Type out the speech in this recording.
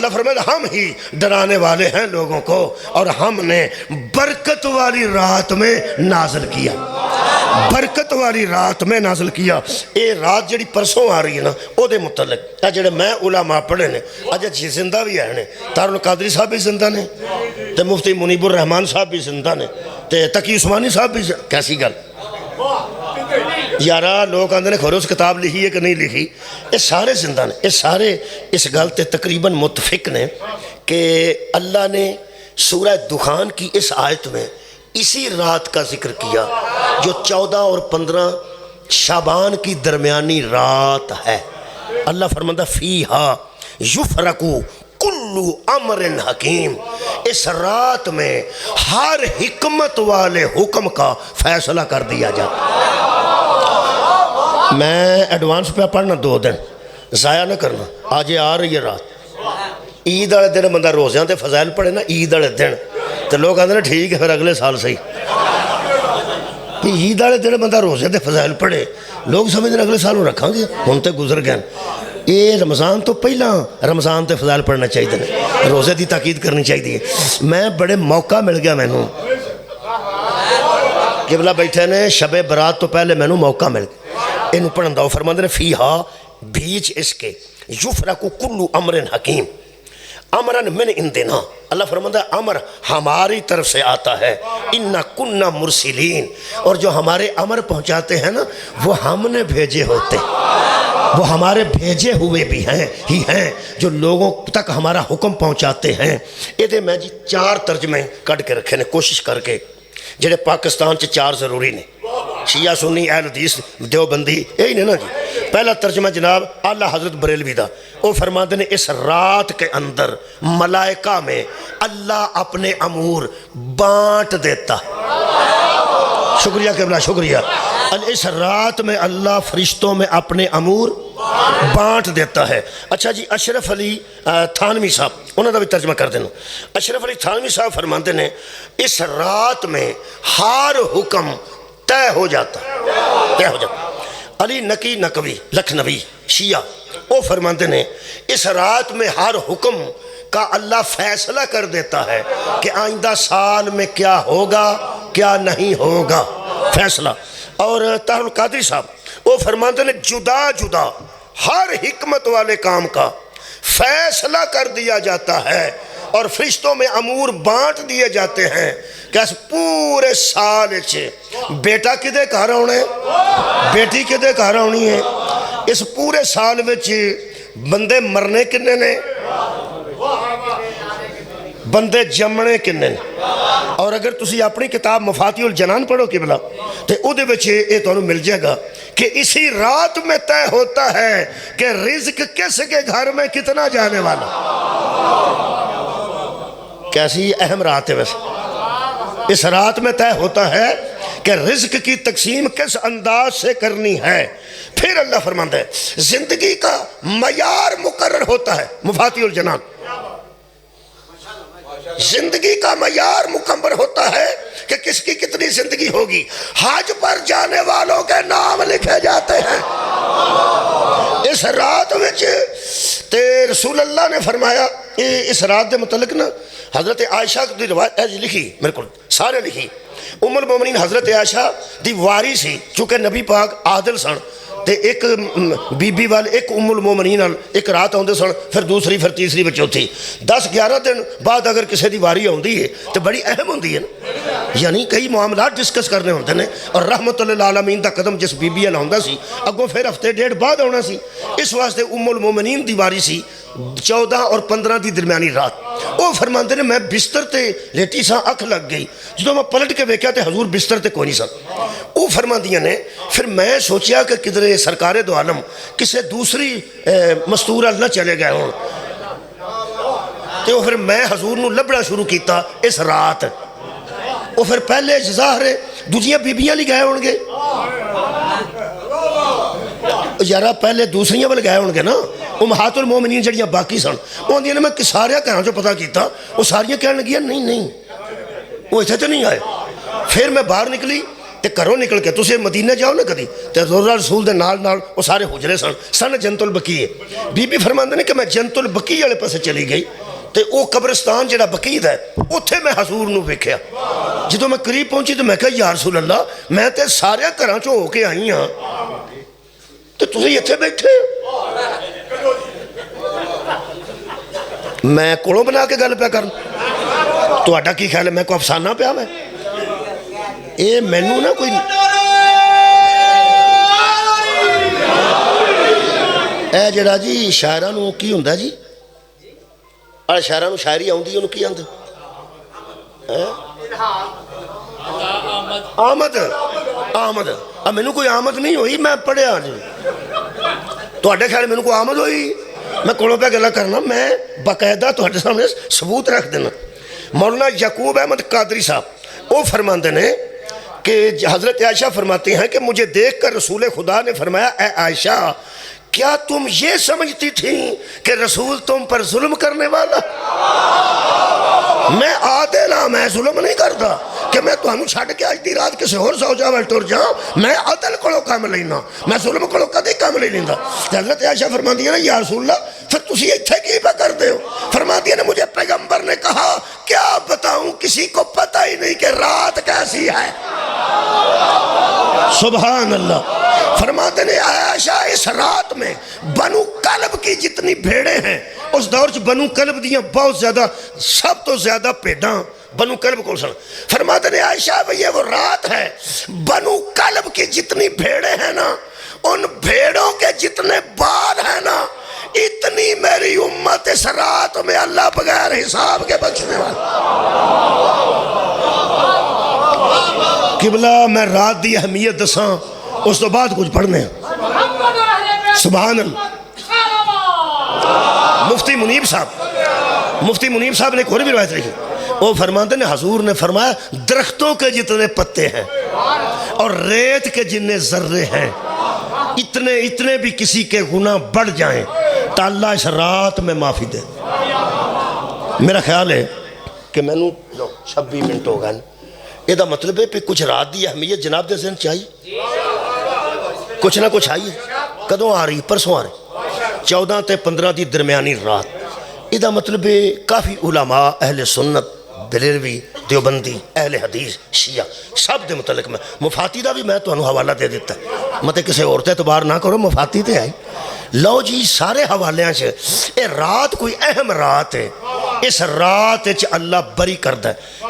اللہ فرمایا ہم ہی ڈرانے والے ہیں لوگوں کو، اور ہم نے برکت والی رات میں نازل کیا، برکت والی رات میں نازل کیا۔ اے رات جڑی پرسوں آ رہی ہے نا، او دے متعلق اے جڑے میں علماء پڑھے نے اج جی زندہ بھی ہیں، تار القادری صاحب بھی زندہ نے، تے مفتی منیب الرحمان صاحب بھی زندہ نے، تے تقی عثمانی صاحب بھی کیسی گل یارا لوگ آندے نے کھولو اس کتاب لکھی ہے کہ نہیں لکھی، یہ سارے زندہ نے، یہ سارے اس گل تے تقریباً متفق نے کہ اللہ نے سورہ دخان کی اس آیت میں اسی رات کا ذکر کیا جو 14 اور 15 شعبان کی درمیانی رات ہے۔ اللہ فرماتا فیہا یفرقو کلو امر حکیم، اس رات میں ہر حکمت والے حکم کا فیصلہ کر دیا جاتا۔ میں ایڈوانس پہ پڑھنا 2 دن ضائع نہ کرنا، آج آ رہی ہے رات، عید والے دن بندہ روزیاں تے فضائل پڑھے نا عید والے دن، تو لوگ آتے ہیں ٹھیک ہے پھر اگلے سال صحیح، عید والے دن بندہ روزیاں تے فضائل پڑھے، لوگ سمجھتے ہیں اگلے سال وہ رکھاں گے، ہن تے گزر گئے۔ یہ رمضان تو پہلا رمضان تے فضائل پڑھنا چاہیے، روزے دی تاکید کرنی چاہیے۔ میں بڑے موقع مل گیا مینوں، قبلہ بیٹھے نے شب برات تو پہلے مینوں موقع مل گیا انہوں پڑھن دا، فرماندے نے فیہا بیچ اس کے یفرقو کلو امر حکیم، امرن من عندنا، اللہ فرماتا ہے امر ہماری طرف سے آتا ہے، انا کننا مرسلین، اور جو ہمارے امر پہنچاتے ہیں نا وہ ہم نے بھیجے ہوتے، وہ ہمارے بھیجے ہوئے بھی ہیں ہی ہیں جو لوگوں تک ہمارا حکم پہنچاتے ہیں۔ یہ دے میں جی 4 ترجمے کٹ کے رکھے نے کوشش کر کے، جڑے پاکستان چ 4 ضروری نے، شیعہ سنی اہل حدیث دیوبندی یہی نے نا جی۔ پہلا ترجمہ جناب اعلیٰ حضرت بریلوی دا، وہ فرماتے ہیں اس رات کے اندر ملائکہ میں اللہ اپنے امور بانٹ دیتا ہے۔ شکریہ قبلہ شکریہ۔ اس رات میں اللہ فرشتوں میں اپنے امور بانٹ دیتا ہے۔ اچھا جی اشرف علی تھانوی صاحب انہوں نے بھی ترجمہ کر دینا، اشرف علی تھانوی صاحب فرماتے ہیں اس رات میں ہر حکم طے ہو جاتا ہے، علی نقی نقوی لکھنوی شیعہ وہ فرماتے ہیں اس رات میں ہر حکم کا اللہ فیصلہ کر دیتا ہے کہ آئندہ سال میں کیا ہوگا کیا نہیں ہوگا، فیصلہ۔ اور طاہر القادری صاحب وہ فرماتے ہیں جدا جدا ہر حکمت والے کام کا فیصلہ کر دیا جاتا ہے اور فرشتوں میں امور بانٹ دیے جاتے ہیں کہ اس پورے سال بیٹا کدے گھر آنے بیٹی کدے گھر آنی ہے، اس پورے سال بندے مرنے کنے نے بندے جمنے کنے نے۔ اور اگر تسی اپنی کتاب مفاتیح الجنان پڑھو قبلہ تو او دے بچے یہ تو مل جائے گا کہ اسی رات میں طے ہوتا ہے کہ رزق کس کے گھر میں کتنا جانے والا۔ کیسی اہم رات ہے ویسے، اس رات میں طے ہوتا ہے کہ رزق کی تقسیم کس انداز سے کرنی ہے۔ پھر اللہ فرماتا ہے زندگی کا معیار مقرر ہوتا ہے، مفاتیح الجنان، زندگی کا معیار مکمل ہوتا ہے کہ کس کی کتنی زندگی ہوگی۔ حج پر جانے والوں کے نام لکھے جاتے ہیں اس رات میں۔ رسول اللہ نے فرمایا اس رات دے متعلق نا حضرت عائشہ کی روایت لکھی، میرے کو سارے لکھی، ام المومنین حضرت عائشہ دی واری سی، چونکہ نبی پاک عادل سن تے ایک بی بی والے ایک ام المومنین ایک رات آندے سن، پھر دوسری پھر تیسری بچ چوتھی، 10-11 دن بعد اگر کسی دی واری آندی ہے تو بڑی اہم ہوندی ہے نا، یعنی کئی معاملات ڈسکس کرنے ہوندے نے، اور رحمت للعالمین دا قدم جس بی بی والا ہوندا سی اگوں پھر ہفتے ڈیڑھ بعد آنا سی، اس واسطے ام المومنین دی واری سی 14 اور 15 دی درمیانی رات۔ وہ فرماندے نے میں بستر تے لیٹی سا، اکھ لگ گئی، جدوں میں پلٹ کے ویکھیا تے حضور بستر تے کوئی نہیں سن۔ وہ فرماندیاں نے پھر میں سوچیا کہ کدھر سرکار دو عالم کسے دوسری مستور نہ چلے گئے ہوں، تو پھر میں حضور نو لبڑا شروع کیتا اس رات۔ وہ پھر پہلے ظاہر دوسریاں بیبیاں لی گئے ہوں گے یارا، پہلے دوسریاں بل گئے ہوں گے نا، امہات المومنین جڑیاں باقی سن وہ نے میں سارے گھروں چوں پتہ کیتا، وہ ساریاں کہنے لگیاں نہیں وہ اتنے تو نہیں آئے۔ پھر میں باہر نکلی تے گھروں نکل کے تسی مدینے جاؤ نا کدی تے روضہ رسول دے نال نال وہ سارے حجرے سن جنت البقیع بی بی فرماندے نے کہ میں جنت البقیع والے پاسے چلی گئی تے او قبرستان جڑا بقیع ہے اوتھے میں حضور نو ویکھیا جدوں میں قریب پہنچی تو میں کہا یا رسول اللہ میں تے سارے گھراں چوں ہو کے آئی ہاں تے تسی ایتھے بیٹھے میں کولوں بنا کے گل پیا کرنا تہاڈا کی خیال ہے میں کوئی افسانہ پیا میں اے مینوں نا کوئی اے جڑا جی شاعراں نوں کی ہوندا جی شاعراں نوں شاعری آوندی انہوں کی آندے آمد آمد اب مینوں کوئی آمد نہیں ہوئی میں پڑھیا جی تہاڈے خیال مینوں کوئی آمد ہوئی میں کولوں پہ گلا کرنا میں باقاعدہ تہاڈے سامنے ثبوت رکھ دینا مولانا یعقوب احمد قادری صاحب وہ فرماندے نے کہ حضرت عائشہ فرماتی ہیں کہ مجھے دیکھ کر رسول خدا نے فرمایا اے عائشہ کیا تم یہ سمجھتی تھیں کہ رسول تم پر ظلم کرنے والا میں عادل ہاں میں ظلم نہیں کرتا کہ میں تمہیں چھڑ کے آج دی رات کسی اور زوجہ وال ٹر جاؤں میں عدل کولوں کام لینا میں ظلم کولوں کدی کام نہیں لیندا حضرت عائشہ فرماتی ہے نا یا رسول اللہ پھر تسی ایتھے کی پہ کر دے ہو فرماتی ہے نا مجھے پیغمبر نے کہا کیا بتاؤں کسی کو پتہ ہی نہیں کہ رات کیسی ہے سبحان اللہ فرماتے ہیں عائشہ اس رات میں بنو کلب کی جتنی بھیڑیں ہیں اس دور سے بنو کلب دیاں بہت زیادہ سب تو زیادہ پیداں بنو کلب کو سن فرماتے ہیں عائشہ یہ وہ رات ہے بنو کلب کی جتنی بھیڑیں ہیں نا ان بھیڑوں کے جتنے بال ہیں نا اتنی میری امت اس رات میں اللہ بغیر حساب کے بخشنے والا قبلہ میں رات دی اہمیت دساں اس تو بعد کچھ پڑھنے سبحان اللہ مفتی منیب صاحب نے ایک اور بھی روایت لکھی وہ فرماتے ہیں حضور نے فرمایا درختوں کے جتنے پتے ہیں اور ریت کے جتنے ذرے ہیں اتنے بھی کسی کے گناہ بڑھ جائیں تو اللہ اس رات میں معافی دے میرا خیال ہے کہ میں نے 26 منٹ ہو گئے یہ دا مطلب ہے کہ کچھ رات دی اہمیت جناب دے ذہن چاہیے کچھ نہ کچھ آئیے کدوں آ رہی پرسوں آ رہی 14 تے 15 دی درمیانی رات یہ دا مطلب ہے کافی علماء اہل سنت بریلوی دیوبندی اہل حدیث شیعہ سب دے متعلق میں مفاتی دا بھی میں تو انہوں حوالہ دے دیتا ہے مطلب کسی عورت اعتبار نہ کرو مفاتی تے آئی لو جی سارے حوالے سے یہ رات کوئی اہم رات ہے اس رات اللہ بری کردہ ہے